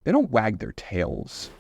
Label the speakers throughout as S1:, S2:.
S1: They don't wag their tails.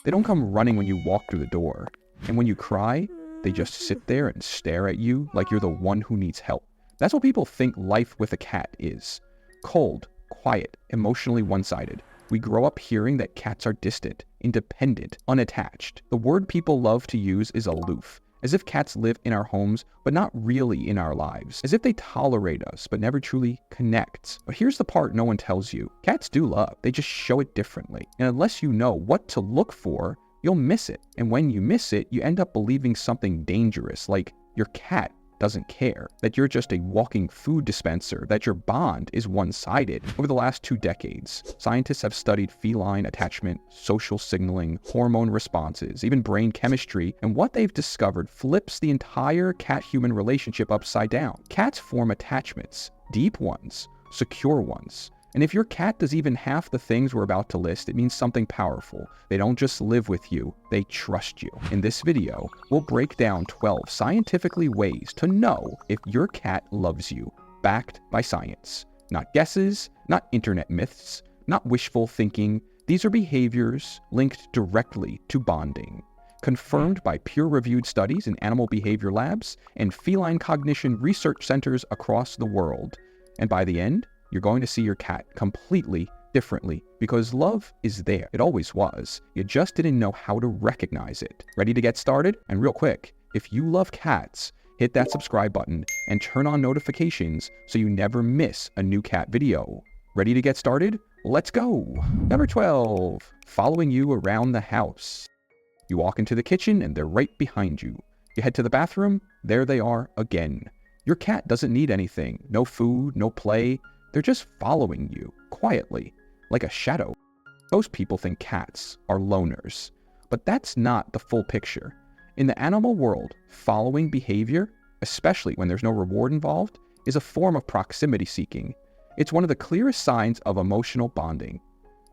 S1: They don't come running when you walk through the door. And when you cry, they just sit there and stare at you like you're the one who needs help. That's what people think life with a cat is. Cold, quiet, emotionally one-sided. We grow up hearing that cats are distant, independent, unattached. The word people love to use is aloof, as if cats live in our homes, but not really in our lives. As if they tolerate us, but never truly connect. But here's the part no one tells you. Cats do love. They just show it differently. And unless you know what to look for, you'll miss it. And when you miss it, you end up believing something dangerous, like your cat doesn't care, that you're just a walking food dispenser, that your bond is one-sided. Over the last 2 decades, scientists have studied feline attachment, social signaling, hormone responses, even brain chemistry, and what they've discovered flips the entire cat-human relationship upside down. Cats form attachments, deep ones, secure ones. And if your cat does even half the things we're about to list, it means something powerful. They don't just live with you, they trust you. In this video, we'll break down 12 scientifically ways to know if your cat loves you, backed by science. Not guesses, not internet myths, not wishful thinking. These are behaviors linked directly to bonding, confirmed by peer-reviewed studies in animal behavior labs and feline cognition research centers across the world. And by the end, you're going to see your cat completely differently because love is there. It always was. You just didn't know how to recognize it. Ready to get started? And real quick, if you love cats, hit that subscribe button and turn on notifications so you never miss a new cat video. Ready to get started? Let's go! Number 12, following you around the house. You walk into the kitchen and they're right behind you. You head to the bathroom, there they are again. Your cat doesn't need anything. No food, no play. They're just following you, quietly, like a shadow. Most people think cats are loners, but that's not the full picture. In the animal world, following behavior, especially when there's no reward involved, is a form of proximity seeking. It's one of the clearest signs of emotional bonding.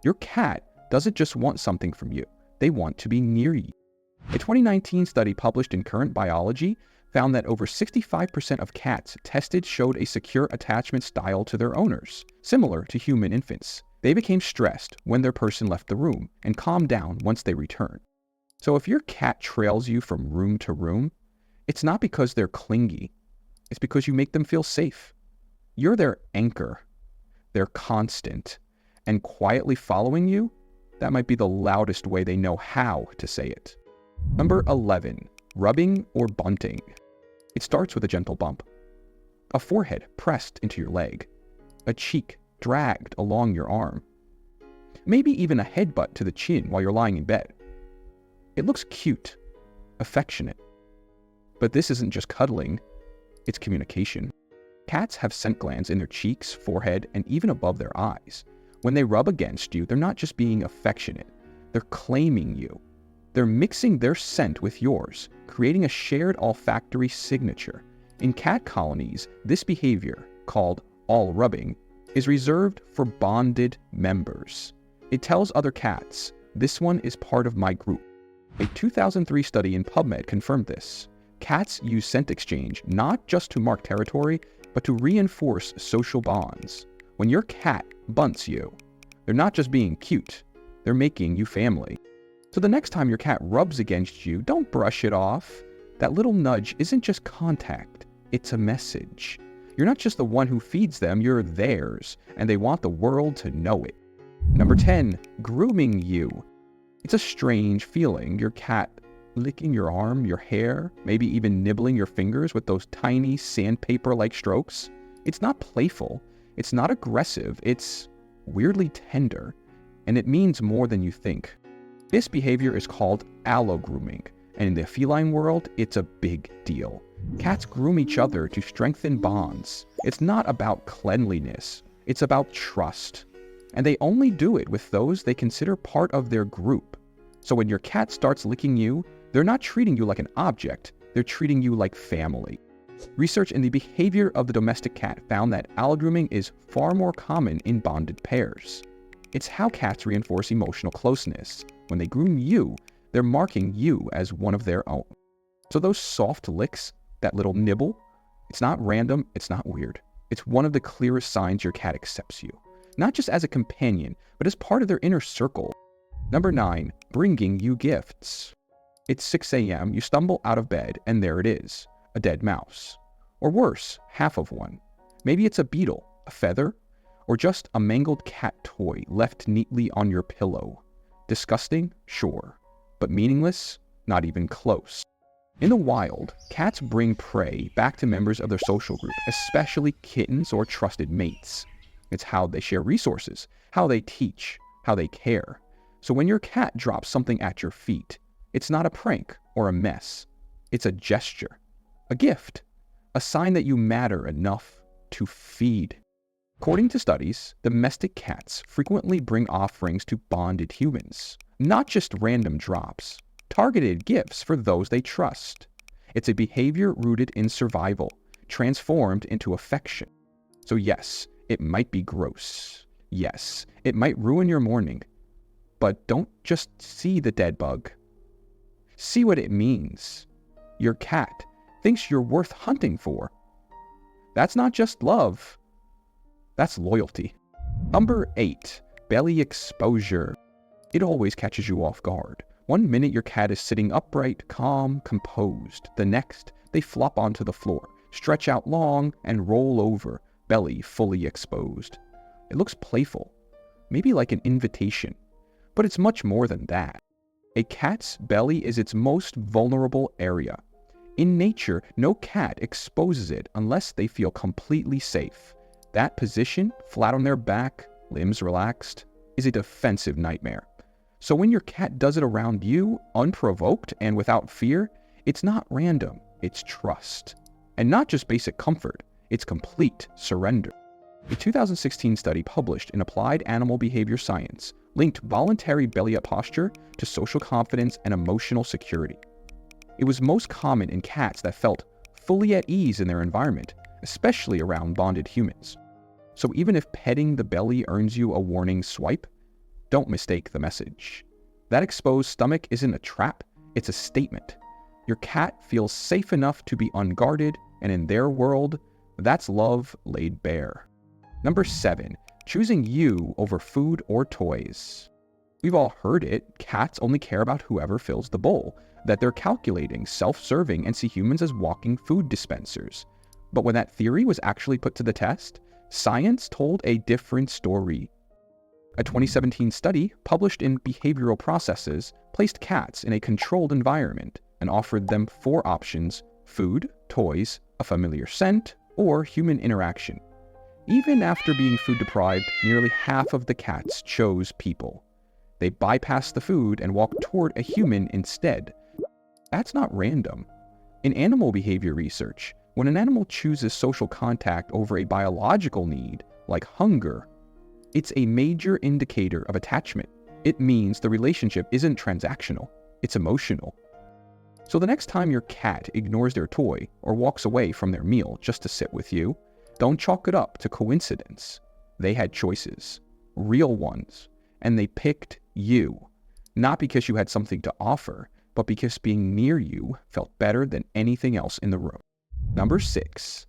S1: Your cat doesn't just want something from you, they want to be near you. A 2019 study published in Current Biology found that over 65% of cats tested showed a secure attachment style to their owners, similar to human infants. They became stressed when their person left the room and calmed down once they returned. So if your cat trails you from room to room, it's not because they're clingy, it's because you make them feel safe. You're their anchor, they're constant, and quietly following you, that might be the loudest way they know how to say it. Number 11, rubbing or bunting. It starts with a gentle bump, a forehead pressed into your leg, a cheek dragged along your arm, maybe even a headbutt to the chin while you're lying in bed. It looks cute, affectionate, but this isn't just cuddling, it's communication. Cats have scent glands in their cheeks, forehead, and even above their eyes. When they rub against you, they're not just being affectionate, they're claiming you. They're mixing their scent with yours, creating a shared olfactory signature. In cat colonies, this behavior, called all rubbing, is reserved for bonded members. It tells other cats, this one is part of my group. A 2003 study in PubMed confirmed this. Cats use scent exchange not just to mark territory, but to reinforce social bonds. When your cat bunts you, they're not just being cute, they're making you family. So the next time your cat rubs against you, don't brush it off. That little nudge isn't just contact, it's a message. You're not just the one who feeds them, you're theirs, and they want the world to know it. Number 10, grooming you. It's a strange feeling, your cat licking your arm, your hair, maybe even nibbling your fingers with those tiny sandpaper-like strokes. It's not playful, it's not aggressive, it's weirdly tender, and it means more than you think. This behavior is called allo-grooming, and in the feline world, it's a big deal. Cats groom each other to strengthen bonds. It's not about cleanliness, it's about trust. And they only do it with those they consider part of their group. So when your cat starts licking you, they're not treating you like an object, they're treating you like family. Research in the behavior of the domestic cat found that allo-grooming is far more common in bonded pairs. It's how cats reinforce emotional closeness. When they groom you, they're marking you as one of their own. So those soft licks, that little nibble, it's not random, it's not weird. It's one of the clearest signs your cat accepts you. not just as a companion, but as part of their inner circle. Number 9, bringing you gifts. It's 6 a.m., you stumble out of bed, and there it is, a dead mouse. Or worse, half of one. Maybe it's a beetle, a feather, or just a mangled cat toy left neatly on your pillow. Disgusting? Sure. But meaningless? Not even close. In the wild, cats bring prey back to members of their social group, especially kittens or trusted mates. It's how they share resources, how they teach, how they care. So when your cat drops something at your feet, it's not a prank or a mess. It's a gesture, a gift, a sign that you matter enough to feed. According to studies, domestic cats frequently bring offerings to bonded humans, not just random drops, targeted gifts for those they trust. It's a behavior rooted in survival, transformed into affection. So yes, it might be gross. Yes, it might ruin your morning. But don't just see the dead bug. See what it means. Your cat thinks you're worth hunting for. That's not just love. That's loyalty. Number 8, belly exposure. It always catches you off guard. One minute your cat is sitting upright, calm, composed. The next, they flop onto the floor, stretch out long, and roll over, belly fully exposed. It looks playful, maybe like an invitation, but it's much more than that. A cat's belly is its most vulnerable area. In nature, no cat exposes it unless they feel completely safe. That position, flat on their back, limbs relaxed, is a defensive nightmare. So when your cat does it around you, unprovoked and without fear, it's not random, it's trust. And not just basic comfort, it's complete surrender. A 2016 study published in Applied Animal Behavior Science linked voluntary belly-up posture to social confidence and emotional security. It was most common in cats that felt fully at ease in their environment, especially around bonded humans. So even if petting the belly earns you a warning swipe, don't mistake the message. That exposed stomach isn't a trap, it's a statement. Your cat feels safe enough to be unguarded, and in their world, that's love laid bare. Number 7, choosing you over food or toys. We've all heard it, cats only care about whoever fills the bowl, that they're calculating, self-serving, and see humans as walking food dispensers. But when that theory was actually put to the test, science told a different story. A 2017 study published in Behavioral Processes placed cats in a controlled environment and offered them 4 options: food, toys, a familiar scent, or human interaction. Even after being food deprived, nearly half of the cats chose people. They bypassed the food and walked toward a human instead. That's not random. In animal behavior research, when an animal chooses social contact over a biological need, like hunger, it's a major indicator of attachment. It means the relationship isn't transactional, it's emotional. So the next time your cat ignores their toy or walks away from their meal just to sit with you, don't chalk it up to coincidence. They had choices, real ones, and they picked you. Not because you had something to offer, but because being near you felt better than anything else in the room. Number 6,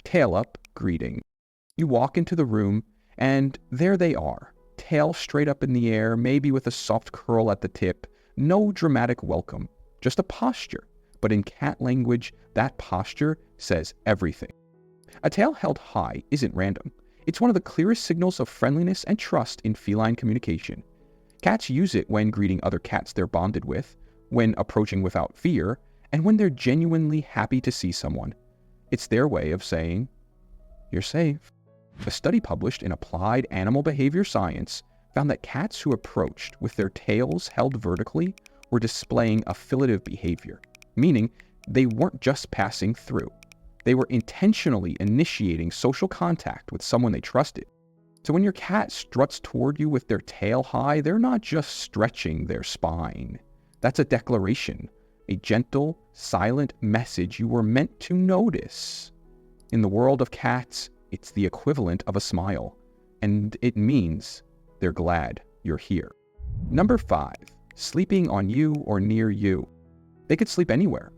S1: tail up greeting. You walk into the room, and there they are, tail straight up in the air, maybe with a soft curl at the tip. No dramatic welcome, just a posture. But in cat language, that posture says everything. A tail held high isn't random. It's one of the clearest signals of friendliness and trust in feline communication. Cats use it when greeting other cats they're bonded with, when approaching without fear, and when they're genuinely happy to see someone. It's their way of saying, "You're safe." A study published in Applied Animal Behavior Science found that cats who approached with their tails held vertically were displaying affiliative behavior, meaning they weren't just passing through. They were intentionally initiating social contact with someone they trusted. So when your cat struts toward you with their tail high, they're not just stretching their spine. That's a declaration, a gentle, silent message you were meant to notice. In the world of cats, it's the equivalent of a smile, and it means they're glad you're here. Number 5, sleeping on you or near you. They could sleep anywhere.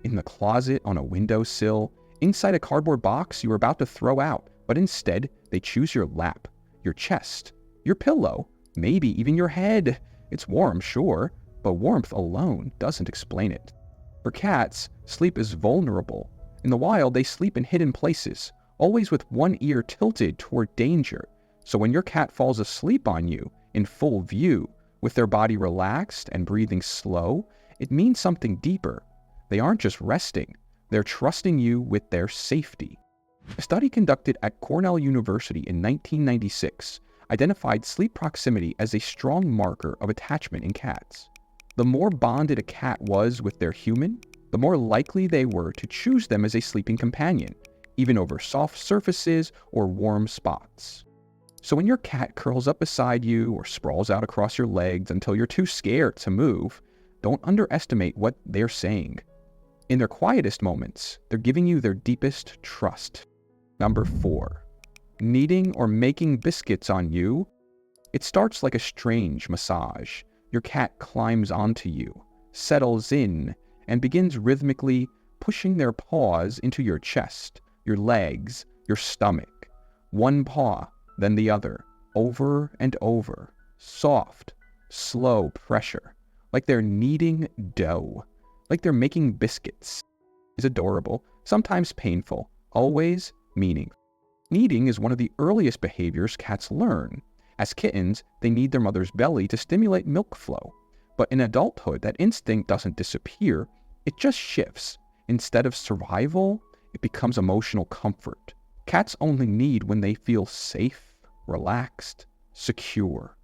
S1: In the closet, on a windowsill, inside a cardboard box you were about to throw out, but instead they choose your lap. your chest, your pillow, maybe even your head. It's warm, sure, but warmth alone doesn't explain it. For cats, sleep is vulnerable. In the wild, they sleep in hidden places, always with one ear tilted toward danger. So when your cat falls asleep on you, in full view, with their body relaxed and breathing slow, it means something deeper. They aren't just resting, they're trusting you with their safety. A study conducted at Cornell University in 1996 identified sleep proximity as a strong marker of attachment in cats. The more bonded a cat was with their human, the more likely they were to choose them as a sleeping companion, even over soft surfaces or warm spots. So when your cat curls up beside you or sprawls out across your legs until you're too scared to move, don't underestimate what they're saying. In their quietest moments, they're giving you their deepest trust. Number 4. Kneading or making biscuits on you. It starts like a strange massage. Your cat climbs onto you, settles in, and begins rhythmically pushing their paws into your chest, your legs, your stomach. One paw, then the other, over and over. Soft, slow pressure, like they're kneading dough, like they're making biscuits. It's adorable, sometimes painful, always meaningful. Kneading is one of the earliest behaviors cats learn. As kittens, they knead their mother's belly to stimulate milk flow. But in adulthood, that instinct doesn't disappear, it just shifts. Instead of survival, it becomes emotional comfort. Cats only knead when they feel safe, relaxed, secure.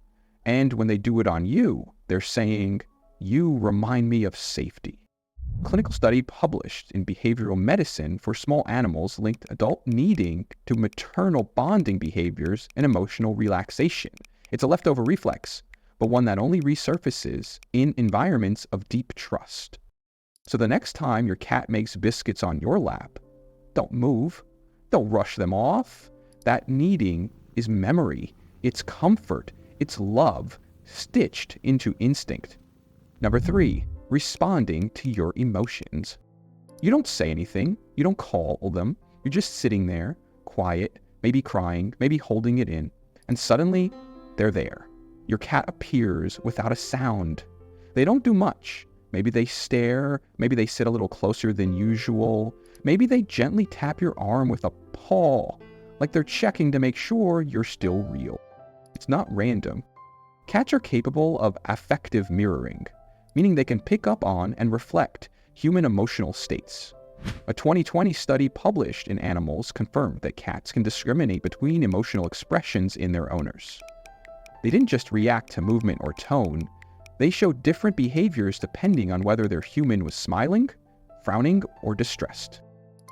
S1: And when they do it on you, they're saying, "You remind me of safety." A clinical study published in Behavioral Medicine for small animals linked adult kneading to maternal bonding behaviors and emotional relaxation. It's a leftover reflex, but one that only resurfaces in environments of deep trust. So the next time your cat makes biscuits on your lap, don't move. Don't rush them off. That kneading is memory. It's comfort. It's love stitched into instinct. Number 3, responding to your emotions. You don't say anything. You don't call them. You're just sitting there, quiet, maybe crying, maybe holding it in. And suddenly, they're there. Your cat appears without a sound. They don't do much. Maybe they stare. Maybe they sit a little closer than usual. Maybe they gently tap your arm with a paw, like they're checking to make sure you're still real. It's not random. Cats are capable of affective mirroring, meaning they can pick up on and reflect human emotional states. A 2020 study published in Animals confirmed that cats can discriminate between emotional expressions in their owners. They didn't just react to movement or tone, they showed different behaviors depending on whether their human was smiling, frowning, or distressed.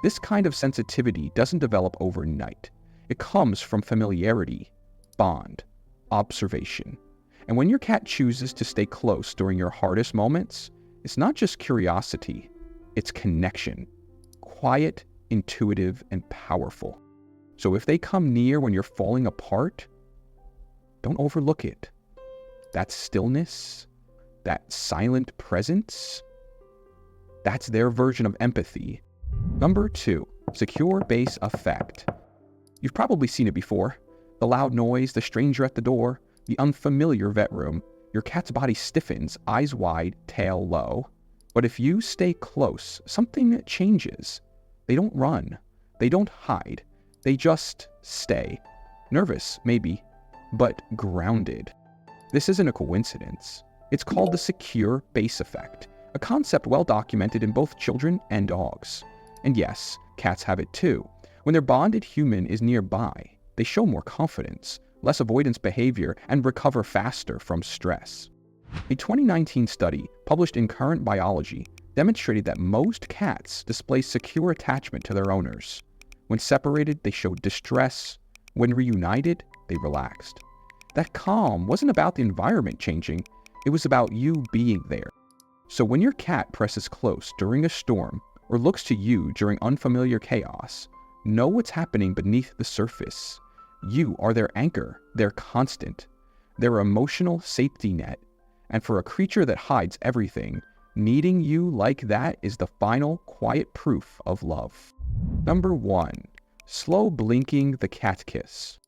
S1: This kind of sensitivity doesn't develop overnight. It comes from familiarity, bond, observation. And when your cat chooses to stay close during your hardest moments, it's not just curiosity, it's connection. Quiet, intuitive, and powerful. So if they come near when you're falling apart, don't overlook it. That stillness, that silent presence, that's their version of empathy. Number 2, secure base effect. You've probably seen it before. The loud noise, the stranger at the door, the unfamiliar vet room. Your cat's body stiffens, eyes wide, tail low. But if you stay close, something changes. They don't run. They don't hide. They just stay. Nervous, maybe, but grounded. This isn't a coincidence. It's called the secure base effect, a concept well documented in both children and dogs. And yes, cats have it too. When their bonded human is nearby, they show more confidence, less avoidance behavior, and recover faster from stress. A 2019 study published in Current Biology demonstrated that most cats display secure attachment to their owners. When separated, they showed distress. When reunited, they relaxed. That calm wasn't about the environment changing, it was about you being there. So when your cat presses close during a storm or looks to you during unfamiliar chaos, know what's happening beneath the surface. You are their anchor, their constant, their emotional safety net. And for a creature that hides everything, needing you like that is the final quiet proof of love. Number 1, slow blinking the cat kiss.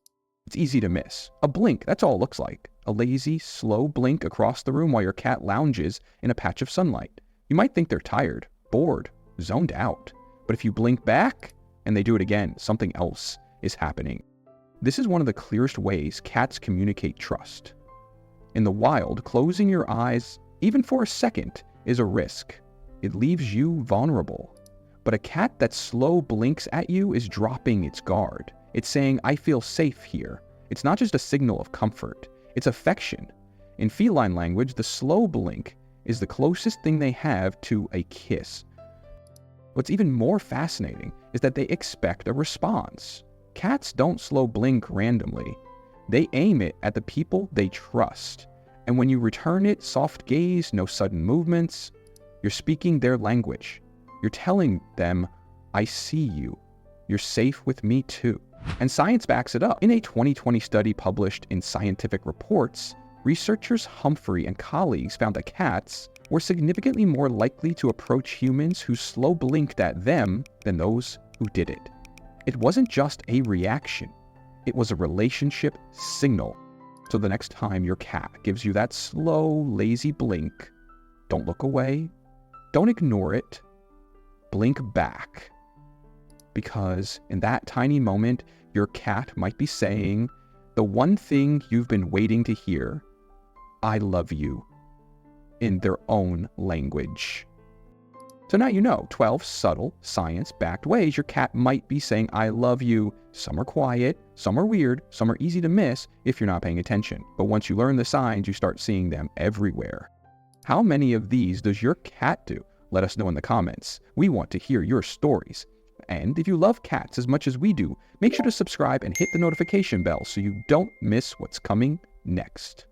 S1: It's easy to miss. A blink, that's all it looks like. A lazy, slow blink across the room while your cat lounges in a patch of sunlight. You might think they're tired, bored, zoned out. But if you blink back and they do it again, something else is happening. This is one of the clearest ways cats communicate trust. In the wild, closing your eyes, even for a second, is a risk. It leaves you vulnerable. But a cat that slow blinks at you is dropping its guard. It's saying, I feel safe here. It's not just a signal of comfort. It's affection. In feline language, the slow blink is the closest thing they have to a kiss. What's even more fascinating is that they expect a response. Cats don't slow blink randomly. They aim it at the people they trust. And when you return it, soft gaze, no sudden movements, you're speaking their language. You're telling them, I see you. You're safe with me too. And science backs it up. In a 2020 study published in Scientific Reports, researchers Humphrey and colleagues found that cats were significantly more likely to approach humans who slow blinked at them than those who did it. It wasn't just a reaction. It was a relationship signal. So the next time your cat gives you that slow, lazy blink, don't look away. Don't ignore it. Blink back. Because in that tiny moment, your cat might be saying the one thing you've been waiting to hear, I love you, in their own language. So now you know 12 subtle, science-backed ways your cat might be saying I love you. Some are quiet, some are weird, some are easy to miss if you're not paying attention. But once you learn the signs, you start seeing them everywhere. How many of these does your cat do? Let us know in the comments. We want to hear your stories. And if you love cats as much as we do, make sure to subscribe and hit the notification bell so you don't miss what's coming next.